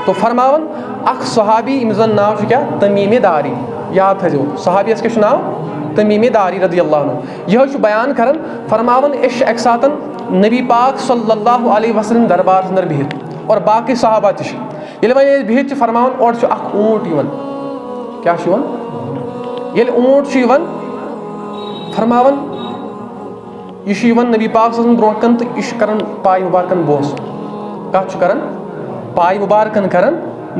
तो फरमावन अख सहाबी यमिस जन नाव क्या तमीम दारी, याद थो सहाबियस क्या नाव तमीम दारी रदियल्लाहु अन्हु। यह बयान करन फरमावन इश एक सातन नबी पाक सल्लल्लाहु अलैहि वसल्लम दरबार अंदर बिहित और बाकी सहाबा तश ये बिहित फरमावन और अख ऊँट यवन, क्या ये ऊँट यवन फरमावन यह नबी पाक सल्लल्लाहु ब्रोह कन तो यह कर पाय मुबारकन बोस, कत कर पाय मुबारकन कर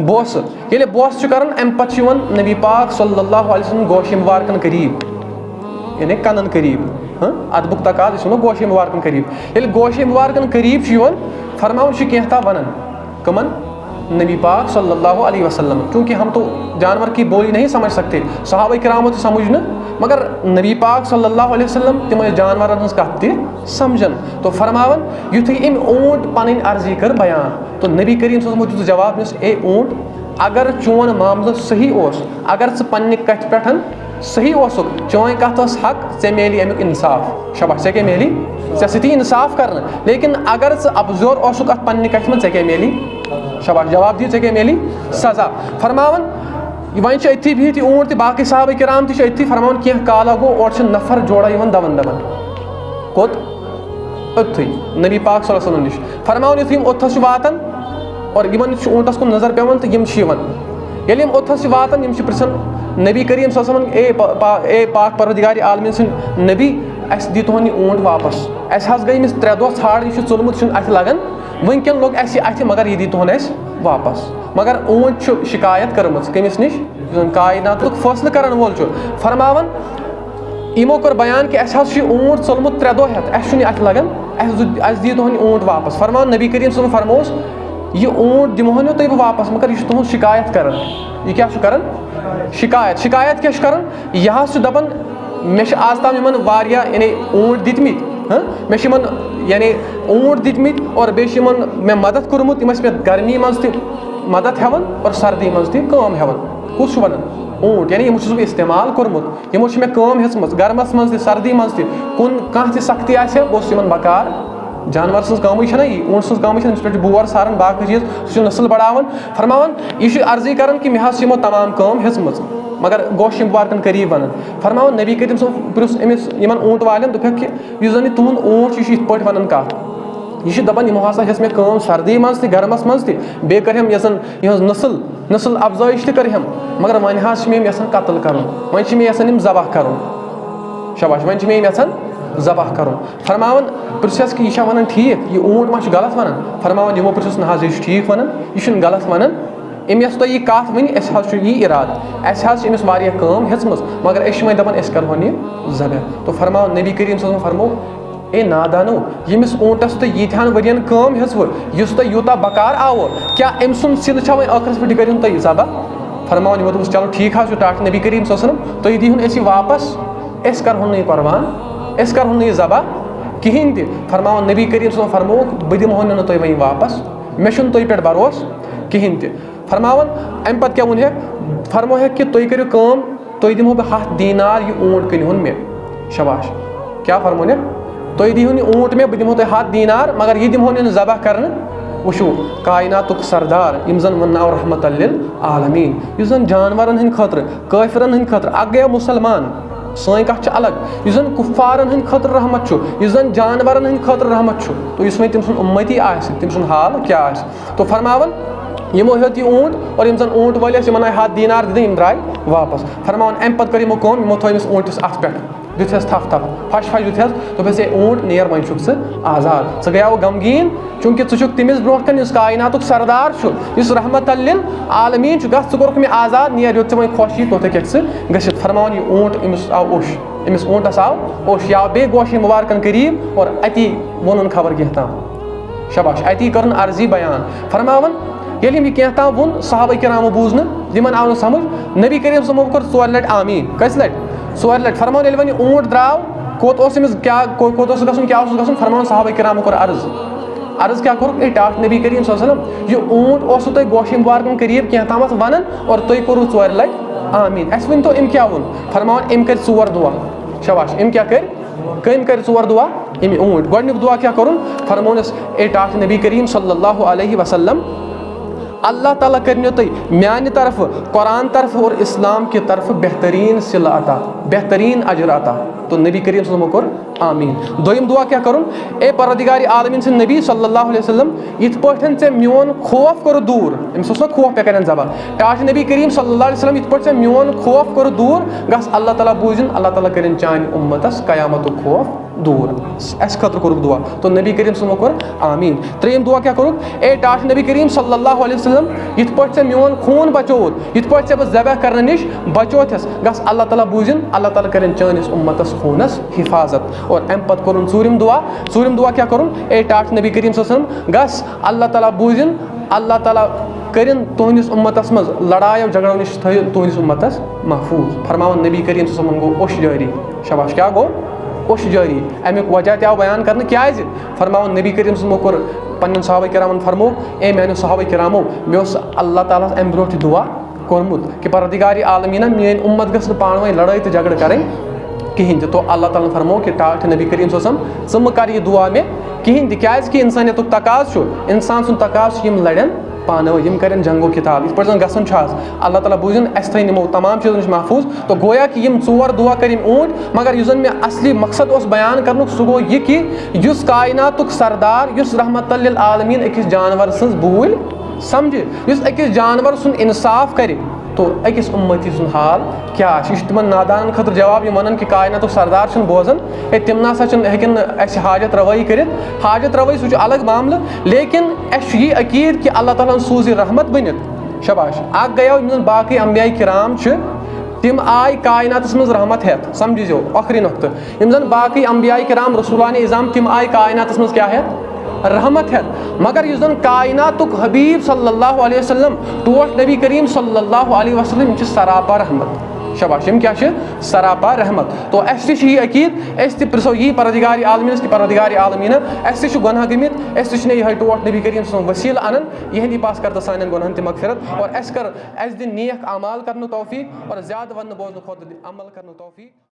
बोस, ये बोस कर अम पे नबी पाक सल्लल्लाहु अलैहि वसल्लम गोश मुबारकन करीब, यानी कनन करीब अदबुक तकाज गोश मुबारकन करीब, ये गोश मुबारकन करीब फरमावन क्या वन कमन नबी पाक सल्लल्लाहु अलैहि वसल्लम। क्योंकि हम तो जानवर की बोली नहीं समझ सकते, सहाबा किराम तो समझ न, मगर नबी पाक सल्लल्लाहु अलैहि वसल्लम तिम जानवर हज कत त समझन। तो फरमावन युथी अम ऊँट पन अर्जी कर बयान, तो नबी करीम सल्लल्लाहु अलैहि वसल्लम जवाब दिस ए ऊँट अगर चोन मामल सही ओस, अगर पन्ने कथ पे सही ओसुक चोन कत हक ऐ मेली अमुक इंसाफ, शबाश ऐ क्या मेली ऐ सती इंसाफ कर, लेकिन अगर अबजोर ओसुक अत पन्ने कथ में ऐ क्या मेली, शबाश जवाब दी ऐ क्या मेली सजा। फरमावन वन अथी बिहित ऊँट तो बाकी साहब किराम अथी फरमावन क्या काला गो और नफर जोड़ा दवन दवन कोत अथी नबी पाक सल्लल्लाहु अलैहि वसल्लम निश फरमावन युथ ओथस वातन और इन ऊँटस कुन नजर पेवन तो ये ओथस वातन पृछन नबी करीम सल्लल्लाहु अलैहि वसल्लम ए पाक परवरदिगार आलमीन सुन नबी अस दी तुहन ऊँट वापस, अस हज गई अमिस 3 दह ठाड़ यह चुलमुत अथ लगन वनकन लोग अथ मगर यह दी तुहन अस वापस, मगर ऊँट शिकायत कर्म कमिस निश कायनातुक फैसला करन वोल फरमावन इमो कर बयान कि अस ऊँट चलमुत 3 दह हेत अस अथ लगन अस दी तुहन ऊँट वापस। फरमान नबी करीम सल्लल्लाहु अलैहि वसल्लम फरमोस यह ऊँट दिमो तुह बह वापस, मगर यह तुहद शिकायत कर, यह क्या कर शिकायत, शिकायत क्या कर यह दपन मे आज तम इन वारिया यानी ऊँट दितमित मे यानी ऊँट दितमित और बेश मे मदद कोर्मुत मे गर्मी मज मदद हेवन और सर्दी मज काम हेवन, कुछ वन ऊँट यानी यमो बह इस्तेमाल कोर्मुत, यमो मे काम हेचमज गर्मस मज सर्दी मज कुन कह सख्ती आसे बह इन बकार जानवर सज काम ना यह ऊँट सज काम पे बोर सारन बाकी चीज सह नस्ल बढ़ावन। फरमावन यह अर्जी कर कि मे यमो तमाम काम हेचमज मगर गोश मुबारकन करीब वन। फरमावन नबी करीम प्रिस अमिस इन ऊँट वाले दोपक कि जन तुहद ऊँट यह पे वन कत यह दपान यमो हसा हेच मे काम सर्दी मज गर्मस मज बे करम यसन यह नस्ल अफजाइश कर मगर वन मे यसन कत्ल कर, वन मे यसन जबह कर, शबाश वन मे यसन जबह कर। फरमावन प्रिस कि यह वन ठीक यह ऊँट मा गलत वन, फरमावन यमो प्रिस ना यह ठीक वन यह गलत वन अमिस तो यह कत वन यह इराद अमिस काम हेचमज मगर वो दपान करो यह जबह। तो फरमावन नबी करीम सल्लल्लाहु अलैहि वसल्लम फरमो ए नादानो यमिस ऊँटस तो यीथान वरियन काम हेचव युस तो यूता बकार आव क्या अम सुन सिल वह आखिरस पे करिन तुम जबह। फरमावन यमो दोस चलो ठीक टाट नबी करीम सल्लल्लाहु अलैहि वसल्लम तुम दीहुन अस वापस अस करहुन यह कुर्बान अस करहुन यह जबह कहें ति। फरमावन नबी करीम सल्लल्लाहु अलैहि वसल्लम फरमोक बह दिमो ना तुम वह वापस मे तुम पे भरोस कहें ति। फरमावन अम पे क्या वन फरमो कि तुम करो काम तुम दिमो बह 7 दीनार यह ऊँट कन मे, शबाश क्या फरमो तुम दीहुन ऊँट में बह दिमो तुम 7 दीनार मगर यह दिमो जबह कर। वुशो कायनातुक सरदार यम जन वनाव रहमत लिल आलमीन यह जन जानवरन हंद खतर काफिरन हंद खतर अग गया मुसलमान सन कत अलग यह जन कुफारन हंद खतर रहमत यह जन जानवरन हंद खतर रहमत तो इस तम सुन उम्मती तम सुन हाल क्या तो फरमावन यमो हेत यह ऊँट और जन ऊँट वाले 7 दीनार दिन द्राय वापस। फरमावन अम पे कर यमो कम यमो थोस ऊँटस अथ पे दुथस थप थप फश फश दुथस दोपस ए ऊँट नेर वन छुक आजाद स गया गमगीन चूंकि षुक तमिस ब्रो कन कायनातुक सरदार इस रहमत लिल आलमीन गो मे आजाद नेर योत वे खुशी तो गसित। फरमान यह ऊँट अमिस आव ओश अमिस ऊँटस आव ओश या बे गोश मुबारकन करीब और अति वोन खबर कह ताम, शबाश अति कर अर्जी बयान। फरमावन ये क्या ताम वोन सहाबा किरामो बूज न आव समझ नबी करीम सल्लल्लाहु अलैहि वसल्लम कर 4 लट आमीन कस लट 4 लट। फरमान ये वन ऊँट द्राव कोत क्या कोत क्या गन फरमान सहाबा किरामो कर अर्ज क्या कोर ए टाट नबी करीम सल्लल्लाहु अलैहि वसल्लम यह ऊँट तुम गोश मुबारकन करीब क्या ताम वन और तुम करो 4 लट आमीन अस वन तो अम क्या वोन। फरमान अम कर 4 दुआ, शबाश अम क्या कर 4 दुआ अम ऊँट गोडनिक दुआ क्या कर फरमोनस ए टाट नबी करीम सल्लल्लाहु अलैहि वसल्लम अल्लाह ताला करनो तुम म्यान तरफ कुरान तरफ और इस्लाम की तरफ बेहतरीन सिला अता, बेहतरीन अजर अता। तो नबी करीम सल्लल्लाहु अलैहि वसल्लम कोर आमीन। दोयम दुआ क्या करुन, ए परवरदिगार आलमीन से नबी सल्लल्लाहु अलैहि वसल्लम यिथ पठन से म्योन खौफ कर दूर, अमिस ओस खौफ पे करन जबा टाश नबी करीम सल्लल्लाहु अलैहि वसल्लम यिथ पठ से म्योन खौफ कर दूर गस अल्लाह ताला बूजिन, अल्लाह ताला करन चान उम्मतस कयामत खौफ दूर। अस खतर करुक दुआ, तो नबी करीम सल्लल्लाहु अलैहि वसल्लम कोर आमीन। त्रेम दुआ क्या करुक, ए टाश नबी करीम सल्लल्लाहु अलैहि वसल्लम यिथ पठ से म्योन खून बचोत, यिथ पठ से बस ज़बह करने निश बचोथस गस अल्लाह ताला बूजिन, अल्लाह ताला करन चानिस उम्मतस खूनस हिफाजत। और अम पत करुन सूरिम दुआ क्या करुन, ए टाश नबी करीम सल्लल्लाहु अलैहि वसल्लम गस अल्लाह ताला बूजिन, अल्लाह ताला करिन तुहंदिस उम्मतस मज लड़ाई झगड़ों निश थो तुहंदिस उम्मतस महफूज। फरमावन नबी करीम सल्लल्लाहु अलैहि वसल्लम गो ओश जारी, शाबाश क्या गो ओश जारी। अमिक वजह क्या बयान कर क्या फरमावन नबी करीम सल्लल्लाहु अलैहि वसल्लम कोर पन्न सहाबा किरामन फरमो, ए मैंने सहाबा किरामो मे अल्लाह ताला अम ब्रोह दुआ कोरमुत कि परवरदिगार आलमीना मेन उम्मत गस पान वन लड़ाई तो झगड़ करें कहीं। तो अल्लाह ताला फरमो कि टाठ नबी करीम सल्लल्लाहु अलैहि वसल्लम ज़म कर यह दुआ में कहीं तिकाज कि इंसानियत तकाज इंसान सुन तकाज यम लड़न पान यम करें जंगो किताब इत पे गसन अल्लाह ताला बूझन अस थी निमो तमाम चीज़ों नश महफूज। तो गोया कि यम चोर दुआ करिम ऊँट, मगर युस मे असली मकसद उस बयान कर सह गो यह कि युस कायनातुक सरदार युस रहमतुल लिल आलमीन अकिस जानवर सज बूल समझ, युस अकिस जानवर सुन इंसाफ करे तो अकिस उम्मती सुन हाल क्या तिम नादान खतर जवाब वन कि कायनातुक सरदार बोजान है तिम ना हेकन अस हाजत रवाई कर, हाजत रवाई सह अलग मामल, लेकिन अस यह अकीद कि अल्लाह ताला सूज रहमत बनित। शाबाश अख गयो बाकी अम्बिया किराम तिम आय कायनात मज रहमत हेत समझो आखिरी नुक्त, यम जन बाकी अम्बिया किराम रसूलान इज़ाम तिम आय कायनात मज क्या हेत रहमत है, मगर युस कायनातुक हबीब सल्लल्लाहु अलैहि वसल्लम टोट नबी करीम सल्लल्लाहु अलैहि वसल्लम सरापा रहमत। शाबाश यम क्या सरापा रहमत। तो अस यह अकीद अस प्रिसो यही परवरदिगार आलमीन कि परवरदिगार आलमीन अस गुनाह गमित, अस यह टोट नबी करीम वसील अनन यहंदी पास कर सान गुनाहन त मगफिरत और अस दिन नेक अमाल कर तौफीक और ज़्यादा वन बोजन खुद अमल कर तौफीक।